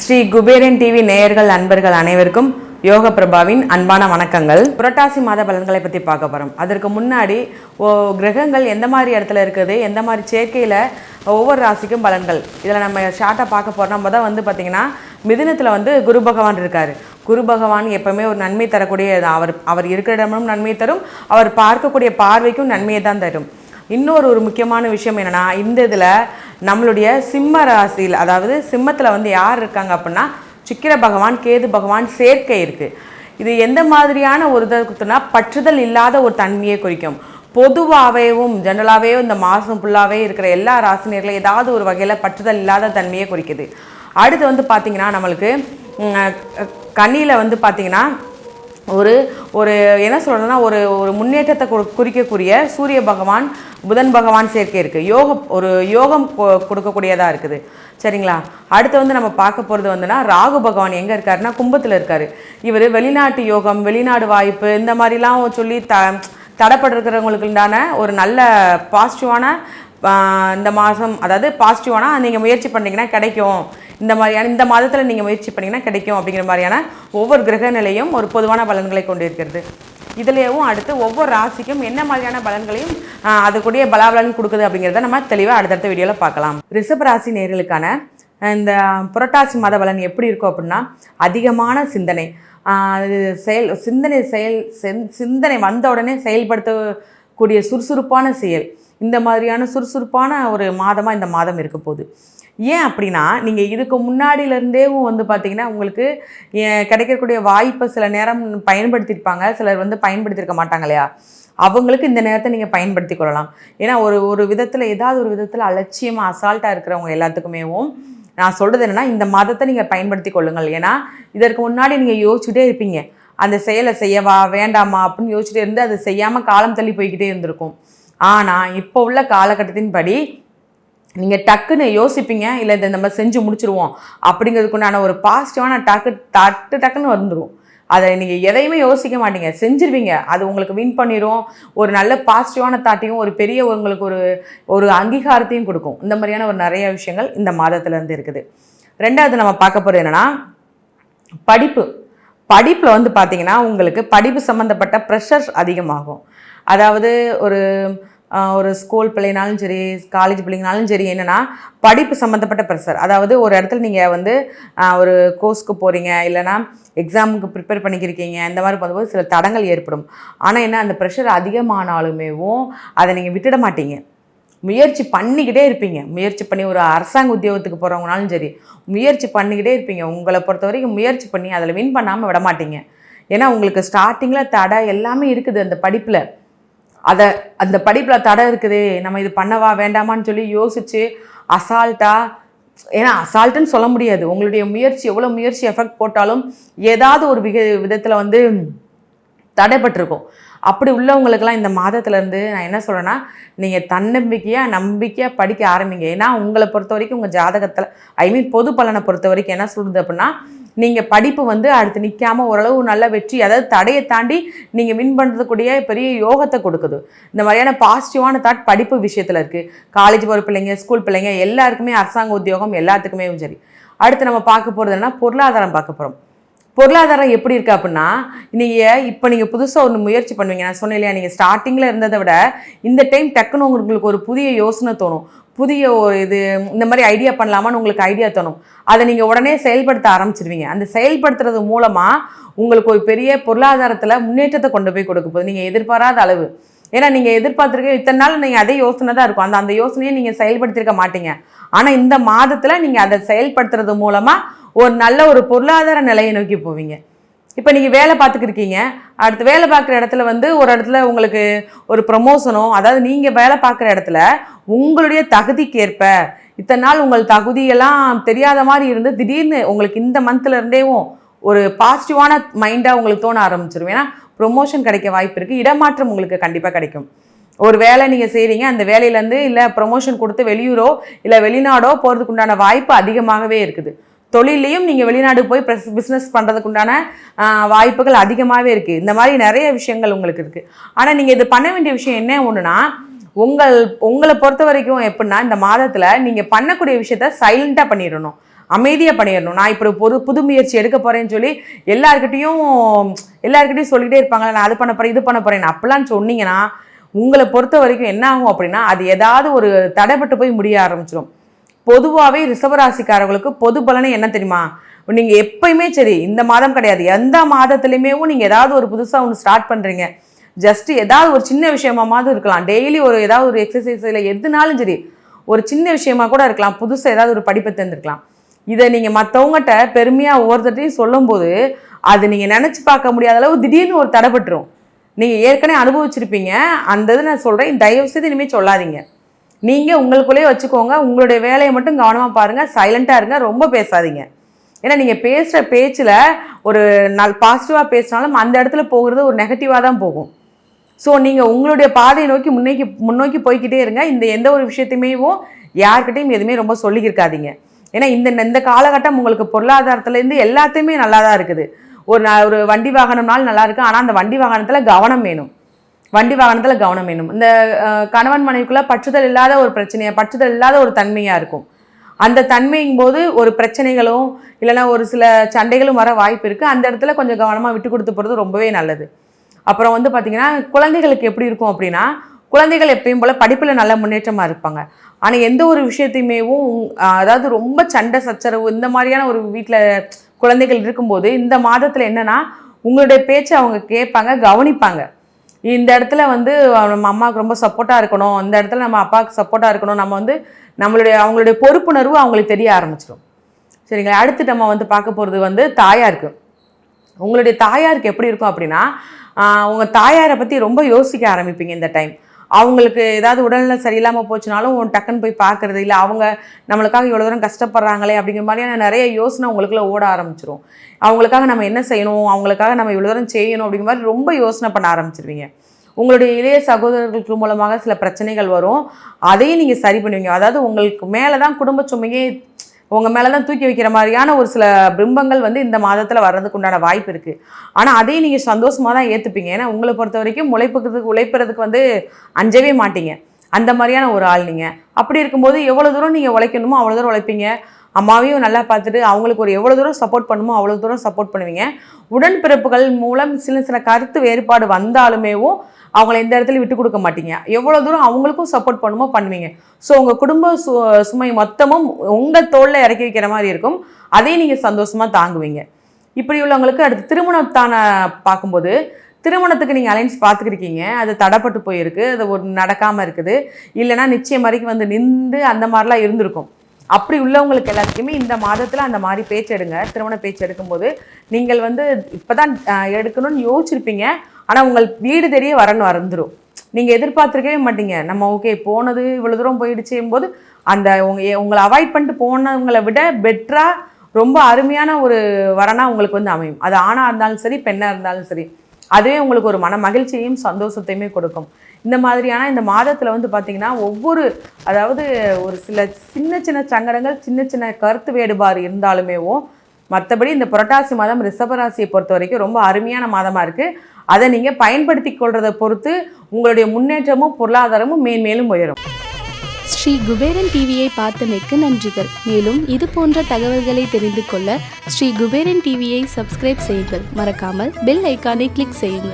Sri Kuberan TV நேயர்கள் அன்பர்கள் அனைவருக்கும் யோக பிரபாவின் அன்பான வணக்கங்கள். புரட்டாசி மாத பலன்களை பற்றி பார்க்க போகிறோம். அதற்கு முன்னாடி கிரகங்கள் எந்த மாதிரி இடத்துல இருக்குது, எந்த மாதிரி சேர்க்கையில் ஒவ்வொரு ராசிக்கும் பலன்கள், இதில் நம்ம ஷார்ட்டாக பார்க்க போகிறோம். நம்ம தான் பார்த்திங்கன்னா மிதுனத்தில் குரு பகவான் இருக்கார். குரு பகவான் எப்போவுமே ஒரு நன்மை தரக்கூடிய, அவர் இருக்கிற இடமும் நன்மை தரும், அவர் பார்க்கக்கூடிய பார்வைக்கும் நன்மையை தான் தரும். இன்னொரு முக்கியமான விஷயம் என்னென்னா, இந்த இதில் நம்மளுடைய சிம்ம ராசியில், அதாவது சிம்மத்தில் யார் இருக்காங்க அப்படின்னா சுக்கிர பகவான், கேது பகவான் சேர்க்கை இருக்குது. இது எந்த மாதிரியான ஒரு இதுனா பற்றுதல் இல்லாத ஒரு தன்மையை குறிக்கும். பொதுவாகவும் ஜெனரலாகவே இந்த மாதம் ஃபுல்லாகவே இருக்கிற எல்லா ராசினியர்களும் ஏதாவது ஒரு வகையில் பற்றுதல் இல்லாத தன்மையை குறிக்குது. அடுத்து பார்த்திங்கன்னா நம்மளுக்கு கண்ணியில் பார்த்திங்கன்னா ஒரு என்ன சொல்கிறதுனா ஒரு முன்னேற்றத்தை குறிக்கக்கூடிய சூரிய பகவான், புதன் பகவான் சேர்க்கை இருக்குது. யோகம் கொடுக்கக்கூடியதாக இருக்குது. சரிங்களா? அடுத்து நம்ம பார்க்க போகிறது ராகு பகவான் எங்கே இருக்காருன்னா கும்பத்தில் இருக்கார். இவர் வெளிநாட்டு யோகம், வெளிநாடு வாய்ப்பு இந்த மாதிரிலாம் சொல்லி தடைப்பட்டிருக்கிறவங்களுக்கு உண்டான ஒரு நல்ல பாசிட்டிவான இந்த மாதம், அதாவது பாசிட்டிவான நீங்கள் முயற்சி பண்ணிங்கன்னா கிடைக்கும், இந்த மாதத்தில் நீங்கள் முயற்சி பண்ணிங்கன்னா கிடைக்கும் அப்படிங்கிற மாதிரியான ஒவ்வொரு கிரக நிலையும் ஒரு பொதுவான பலன்களை கொண்டு இருக்கிறது. இதுலேயும் அடுத்து ஒவ்வொரு ராசிக்கும் என்ன மாதிரியான பலன்களையும் அதுக்குரிய பலாபலன் கொடுக்குது அப்படிங்கிறத நம்ம தெளிவாக அடுத்தடுத்த வீடியோவில் பார்க்கலாம். ரிஷப ராசி நேயர்களுக்கான இந்த புரட்டாசி மாத பலன் எப்படி இருக்கும் அப்படின்னா, அதிகமான சிந்தனை, சிந்தனை வந்த உடனே செயல்படுத்தக்கூடிய சுறுசுறுப்பான செயல், இந்த மாதிரியான சுறுசுறுப்பான ஒரு மாதமாக இந்த மாதம் இருக்க போகுது. ஏன் அப்படின்னா, நீங்கள் இதுக்கு முன்னாடியிலேருந்தேவும் பார்த்திங்கன்னா உங்களுக்கு கிடைக்கக்கூடிய வாய்ப்பை சில நேரம் பயன்படுத்தியிருப்பாங்க, சிலர் பயன்படுத்தியிருக்க மாட்டாங்க இல்லையா? அவங்களுக்கு இந்த நேரத்தை நீங்கள் பயன்படுத்தி கொள்ளலாம். ஏன்னா ஒரு விதத்தில் ஏதாவது ஒரு விதத்தில் அலட்சியமாக அசால்ட்டாக இருக்கிறவங்க எல்லாத்துக்குமேவும் நான் சொல்கிறது என்னென்னா, இந்த மாதத்தை நீங்கள் பயன்படுத்தி கொள்ளுங்கள். ஏன்னா இதற்கு முன்னாடி நீங்கள் யோசிச்சுட்டே இருப்பீங்க, அந்த செயலை செய்யவா வேண்டாமா அப்படின்னு யோசிச்சுட்டே இருந்து அது செய்யாமல் காலம் தள்ளி போய்கிட்டே இருந்திருக்கும். ஆனால் இப்போ உள்ள காலகட்டத்தின்படி நீங்கள் டக்குன்னு யோசிப்பீங்க, இல்லை இந்த நம்ம செஞ்சு முடிச்சிருவோம் அப்படிங்கிறதுக்குண்டான ஒரு பாசிட்டிவான டக்குன்னு வந்துடும். அதை நீங்கள் எதையுமே யோசிக்க மாட்டீங்க, செஞ்சிருவீங்க. அது உங்களுக்கு வின் பண்ணிடும், ஒரு நல்ல பாசிட்டிவான தாட்டையும் ஒரு பெரிய உங்களுக்கு ஒரு அங்கீகாரத்தையும் கொடுக்கும். இந்த மாதிரியான ஒரு நிறைய விஷயங்கள் இந்த மாதத்துலேருந்து இருக்குது. ரெண்டாவது நம்ம பார்க்க போகிறது என்னென்னா, படிப்பில் பார்த்தீங்கன்னா உங்களுக்கு படிப்பு சம்மந்தப்பட்ட ப்ரெஷர் அதிகமாகும். அதாவது ஒரு ஸ்கூல் பிள்ளைனாலும் சரி, காலேஜ் பிள்ளைங்கனாலும் சரி, என்னென்னா படிப்பு சம்மந்தப்பட்ட ப்ரெஷர். அதாவது ஒரு இடத்துல நீங்கள் ஒரு கோர்ஸ்க்கு போகிறீங்க, இல்லைனா எக்ஸாமுக்கு ப்ரிப்பேர் பண்ணிக்கிருக்கீங்க, இந்த மாதிரி பண்ணும்போது சில தடங்கள் ஏற்படும். ஆனால் என்ன, அந்த ப்ரெஷர் அதிகமானாலுமேவும் அதை நீங்கள் விட்டுட மாட்டீங்க, முயற்சி பண்ணிக்கிட்டே இருப்பீங்க. முயற்சி பண்ணி ஒரு அரசாங்க உத்தியோகத்துக்கு போகிறவங்கனாலும் சரி முயற்சி பண்ணிக்கிட்டே இருப்பீங்க. உங்களை பொறுத்த வரைக்கும் முயற்சி பண்ணி அதில் வின் பண்ணாமல் விட மாட்டீங்க. ஏன்னா உங்களுக்கு ஸ்டார்டிங்கில் தடை எல்லாமே இருக்குது அந்த படிப்பில். அந்த படிப்பில் தடை இருக்குது, நம்ம இது பண்ணவா வேண்டாமான்னு சொல்லி யோசித்து அசால்ட்டாக, ஏன்னா அசால்ட்டுன்னு சொல்ல முடியாது, உங்களுடைய முயற்சி எவ்வளோ முயற்சி எஃபெக்ட் போட்டாலும் ஏதாவது ஒரு விதத்தில் தடைப்பட்டிருக்கும். அப்படி உள்ளவங்களுக்கெல்லாம் இந்த மாதத்துலேருந்து நான் என்ன சொல்கிறேன்னா, நீங்கள் நம்பிக்கையாக படிக்க ஆரம்பிங்க. ஏன்னா உங்களை பொறுத்த வரைக்கும் உங்கள் ஜாதகத்தில் பொது பலனை பொறுத்த வரைக்கும் என்ன சொல்லுது அப்படின்னா, நீங்கள் படிப்பு அடுத்து நிற்காமல் ஓரளவு நல்ல வெற்றி, அதாவது தடையை தாண்டி நீங்கள் வின் பண்ணுறதுக்கூடிய பெரிய யோகத்தை கொடுக்குது. இந்த மாதிரியான பாசிட்டிவான தாட் படிப்பு விஷயத்தில் இருக்குது. காலேஜ் போகிற பிள்ளைங்க, ஸ்கூல் பிள்ளைங்க எல்லாருக்குமே, அரசாங்க உத்தியோகம் எல்லாத்துக்குமே சரி. அடுத்து நம்ம பார்க்க போகிறது என்னன்னா, பொருளாதாரம் பார்க்க போகிறோம். பொருளாதாரம் எப்படி இருக்குது அப்படின்னா, நீங்கள் புதுசாக ஒன்று முயற்சி பண்ணுவீங்க. நான் சொன்னேன் இல்லையா, நீங்கள் ஸ்டார்டிங்கில் இருந்ததை விட இந்த டைம் டக்குன்னு உங்களுக்கு ஒரு புதிய யோசனை தோணும், புதிய ஒரு இந்த மாதிரி ஐடியா பண்ணலாமான்னு உங்களுக்கு ஐடியா தோணும். அதை நீங்கள் உடனே செயல்படுத்த ஆரம்பிச்சிருவீங்க. அந்த செயல்படுத்துறது மூலமாக உங்களுக்கு ஒரு பெரிய பொருளாதாரத்தில் முன்னேற்றத்தை கொண்டு போய் கொடுக்க போகுது, நீங்கள் எதிர்பாராத அளவு. ஏன்னா நீங்கள் எதிர்பார்த்துருக்க இத்தனை நாள் நீங்கள் அதே யோசனை தான் இருக்கும், அந்த யோசனையை நீங்கள் செயல்படுத்தியிருக்க மாட்டீங்க. ஆனால் இந்த மாதத்தில் நீங்கள் அதை செயல்படுத்துறது மூலமாக ஒரு நல்ல ஒரு பொருளாதார நிலையை நோக்கி போவீங்க. இப்போ நீங்கள் வேலை பார்த்துக்கிருக்கீங்க, அடுத்து வேலை பார்க்குற இடத்துல ஒரு இடத்துல உங்களுக்கு ஒரு ப்ரமோஷனோ, அதாவது நீங்கள் வேலை பார்க்குற இடத்துல உங்களுடைய தகுதிக்கேற்ப இத்தனை நாள் உங்கள் தகுதியெல்லாம் தெரியாத மாதிரி இருந்து திடீர்னு உங்களுக்கு இந்த மந்த்லேருந்தேவும் ஒரு பாசிட்டிவான மைண்டாக உங்களுக்கு தோண ஆரம்பிச்சிடும். ஏன்னா ப்ரொமோஷன் கிடைக்க வாய்ப்பு இருக்குது, இடமாற்றம் உங்களுக்கு கண்டிப்பாக கிடைக்கும். ஒரு வேலை நீங்கள் செய்கிறீங்க, அந்த வேலையிலேருந்து இல்லை ப்ரொமோஷன் கொடுத்து வெளியூரோ இல்லை வெளிநாடோ போகிறதுக்கு உண்டான வாய்ப்பு அதிகமாகவே இருக்குது. தொழிலையும் நீங்கள் வெளிநாடு போய் பிஸ்னஸ் பண்ணுறதுக்கு உண்டான வாய்ப்புகள் அதிகமாகவே இருக்குது. இந்த மாதிரி நிறைய விஷயங்கள் உங்களுக்கு இருக்குது. ஆனால் நீங்கள் இது பண்ண வேண்டிய விஷயம் என்ன ஒன்றுனா, உங்களை பொறுத்த வரைக்கும் எப்படின்னா இந்த மாதத்தில் நீங்கள் பண்ணக்கூடிய விஷயத்த சைலண்ட்டாக பண்ணிடணும், அமைதியாக பண்ணிடணும். நான் இப்போ ஒரு புது முயற்சி எடுக்க போகிறேன்னு சொல்லி எல்லாருக்கிட்டையும் சொல்லிக்கிட்டே இருப்பாங்களே, நான் அது பண்ண போகிறேன் இது பண்ண போகிறேன் அப்படிலாம் சொன்னீங்கன்னா உங்களை பொறுத்த வரைக்கும் என்ன ஆகும் அப்படின்னா அது ஏதாவது ஒரு தடைப்பட்டு போய் முடிய ஆரம்பிச்சிடும். பொதுவாகவே ரிஷபராசிக்காரர்களுக்கு பொது பலனை என்ன தெரியுமா, நீங்கள் எப்பயுமே சரி இந்த மாதம் கிடையாது எந்த மாதத்துலையுமே நீங்கள் ஏதாவது ஒரு புதுசாக ஒன்று ஸ்டார்ட் பண்ணுறீங்க, ஜஸ்ட் ஏதாவது ஒரு சின்ன விஷயமாவது இருக்கலாம், டெய்லி ஏதாவது ஒரு எக்ஸசைஸ் இல்லை எதுனாலும் சரி ஒரு சின்ன விஷயமா கூட இருக்கலாம், புதுசாக ஏதாவது ஒரு படிப்பை தேர்ந்துருக்கலாம். இதை நீங்கள் மற்றவங்ககிட்ட பெருமையாக ஒவ்வொருத்தையும் சொல்லும்போது அது நீங்கள் நினச்சி பார்க்க முடியாத அளவு திடீர்னு ஒரு தடைப்பட்டுரும். நீங்கள் ஏற்கனவே அனுபவிச்சிருப்பீங்க, அந்த இது நான் சொல்கிறேன், தயவுசெய்து இனிமேல் சொல்லாதீங்க. நீங்கள் உங்களுக்குள்ளேயே வச்சுக்கோங்க, உங்களுடைய வேலையை மட்டும் கவனமாக பாருங்கள், சைலண்ட்டாக இருங்க, ரொம்ப பேசாதீங்க. ஏன்னா நீங்கள் பேசுகிற பேச்சில் ஒரு பாசிட்டிவாக பேசினாலும் அந்த இடத்துல போகிறது ஒரு நெகட்டிவாக தான் போகும். ஸோ நீங்கள் உங்களுடைய பாதையை நோக்கி முன்னோக்கி போய்கிட்டே இருங்க. எந்த ஒரு விஷயத்தையுமே யார்கிட்டையும் எதுவுமே ரொம்ப சொல்லியிருக்காதீங்க. ஏன்னா இந்த காலகட்டம் உங்களுக்கு பொருளாதாரத்துலேருந்து எல்லாத்தையுமே நல்லா தான் இருக்குது. ஒரு வண்டி வாகனம்னாலும் நல்லா இருக்கு, ஆனால் அந்த வண்டி வாகனத்தில் கவனம் வேணும். இந்த கணவன் மனைவிக்குள்ள பற்றுதல் இல்லாத ஒரு பிரச்சனையா, பற்றுதல் இல்லாத ஒரு தன்மையாக இருக்கும். அந்த தன்மையும் போது ஒரு பிரச்சனைகளும் இல்லைன்னா ஒரு சில சண்டைகளும் வர வாய்ப்பு இருக்குது. அந்த இடத்துல கொஞ்சம் கவனமாக விட்டு கொடுத்து போகிறது ரொம்பவே நல்லது. அப்புறம் பார்த்தீங்கன்னா குழந்தைகளுக்கு எப்படி இருக்கும் அப்படின்னா, குழந்தைகள் எப்பயும் போல் படிப்பில் நல்ல முன்னேற்றமாக இருப்பாங்க. ஆனால் எந்த ஒரு விஷயத்தையுமேவும் அதாவது ரொம்ப சண்டை சச்சரவு இந்த மாதிரியான ஒரு வீட்டில் குழந்தைகள் இருக்கும்போது இந்த மாதத்தில் என்னென்னா உங்களுடைய பேச்சை அவங்க கேட்பாங்க, கவனிப்பாங்க. இந்த இடத்துல நம்ம அம்மாவுக்கு ரொம்ப சப்போர்ட்டாக இருக்கணும், இந்த இடத்துல நம்ம அப்பாவுக்கு சப்போர்ட்டாக இருக்கணும், அவங்களுடைய பொறுப்புணர்வு அவங்களுக்கு தெரிய ஆரம்பிச்சிடும். சரிங்களா? அடுத்து நம்ம பார்க்க போகிறது தாயாருக்கு. உங்களுடைய தாயாருக்கு எப்படி இருக்கும் அப்படின்னா, உங்கள் தாயாரை பற்றி ரொம்ப யோசிக்க ஆரம்பிப்பீங்க இந்த டைம். அவங்களுக்கு ஏதாவது உடல்நிலை சரியில்லாமல் போச்சுனாலும் டக்குன்னு போய் பார்க்குறது, இல்லை அவங்க நம்மளுக்காக இவ்வளோ தூரம் கஷ்டப்படுறாங்களே அப்படிங்கிற மாதிரியான நிறைய யோசனை உங்களுக்குள்ள ஓட ஆரம்பிச்சிடும். அவங்களுக்காக நம்ம என்ன செய்யணும், அவங்களுக்காக நம்ம இவ்வளோ தூரம் செய்யணும் அப்படிங்கிற மாதிரி ரொம்ப யோசனை பண்ண ஆரம்பிச்சிருவீங்க. உங்களுடைய இளைய சகோதரர்களுக்கு மூலமாக சில பிரச்சனைகள் வரும், அதையும் நீங்கள் சரி பண்ணுவீங்க. அதாவது உங்களுக்கு மேலே தான் குடும்ப சுமையே உங்கள் மேலே தான் தூக்கி வைக்கிற மாதிரியான ஒரு சில பிம்பங்கள் இந்த மாதத்தில் வர்றதுக்கு உண்டான வாய்ப்பு இருக்குது. ஆனால் அதையும் நீங்கள் சந்தோஷமாக தான் ஏற்றுப்பீங்க. ஏன்னா உங்களை பொறுத்த வரைக்கும் உழைப்பறதுக்கு அஞ்சவே மாட்டீங்க. அந்த மாதிரியான ஒரு ஆள் நீங்கள். அப்படி இருக்கும்போது எவ்வளோ தூரம் நீங்கள் உழைக்கணுமோ அவ்வளோ தூரம் உழைப்பீங்க. அம்மாவையும் நல்லா பார்த்துட்டு அவங்களுக்கு எவ்வளோ தூரம் சப்போர்ட் பண்ணுமோ அவ்வளோ தூரம் சப்போர்ட் பண்ணுவீங்க. உடன்பிறப்புகள் மூலம் சில கருத்து வேறுபாடு வந்தாலுமேவும் அவங்கள எந்த இடத்துல விட்டு கொடுக்க மாட்டீங்க. எவ்வளோ தூரம் அவங்களுக்கும் சப்போர்ட் பண்ணுமோ பண்ணுவீங்க. ஸோ உங்கள் குடும்ப சுமை மொத்தமும் உங்கள் தோளில் இறக்கி வைக்கிற மாதிரி இருக்கும். அதையும் நீங்கள் சந்தோஷமாக தாங்குவீங்க. இப்படி உள்ளவங்களுக்கு அடுத்து திருமணத்தான பார்க்கும்போது திருமணத்துக்கு நீங்கள் அலைன்ஸ் பார்த்துக்கிருக்கீங்க, அது தடைப்பட்டு போயிருக்கு, அது நடக்காமல் இருக்குது, இல்லைனா நிச்சயம் வரைக்கும் நின்று அந்த மாதிரிலாம் இருந்திருக்கும். அப்படி உள்ளவங்களுக்கு எல்லாத்துக்குமே இந்த மாதத்தில் அந்த மாதிரி பேச்சு எடுங்க. திருமண பேச்சு எடுக்கும்போது நீங்கள் இப்போ தான் எடுக்கணும்னு யோசிச்சிருப்பீங்க, ஆனால் உங்கள் வீடு தெரிய வந்துடும். நீங்கள் எதிர்பார்த்துருக்கவே மாட்டீங்க. நம்ம ஓகே போனது இவ்வளோ தூரம் போயிடுச்சும்போது அந்த உங்களை அவாய்ட் பண்ணிட்டு போனவங்களை விட பெட்டராக ரொம்ப அருமையான ஒரு வரனாக உங்களுக்கு அமையும். அது ஆணாக இருந்தாலும் சரி பெண்ணாக இருந்தாலும் சரி, அதுவே உங்களுக்கு ஒரு மன மகிழ்ச்சியையும் சந்தோஷத்தையுமே கொடுக்கும். இந்த மாதிரியான இந்த மாதத்தில் பார்த்திங்கன்னா அதாவது ஒரு சில சின்ன சங்கடங்கள், சின்ன கருத்து வேறுபாடு இருந்தாலுமேவும் மற்றபடி இந்த புரட்டாசி மாதம் ரிஷபராசியை பொறுத்த வரைக்கும் ரொம்ப அருமையான மாதமாக இருக்குது. அதை நீங்கள் பயன்படுத்தி கொள்றதை பொறுத்து உங்களுடைய முன்னேற்றமும் பொருளாதாரமும் மேன்மேலும் உயரும். ஸ்ரீ குபேரன் டிவியை பார்த்தமைக்கு நன்றிகள். மேலும் இது போன்ற தகவல்களை தெரிந்து கொள்ள ஸ்ரீ குபேரன் டிவியை சப்ஸ்கிரைப் செய்யுங்கள். மறக்காமல் பெல் ஐக்கானை கிளிக் செய்யுங்கள்.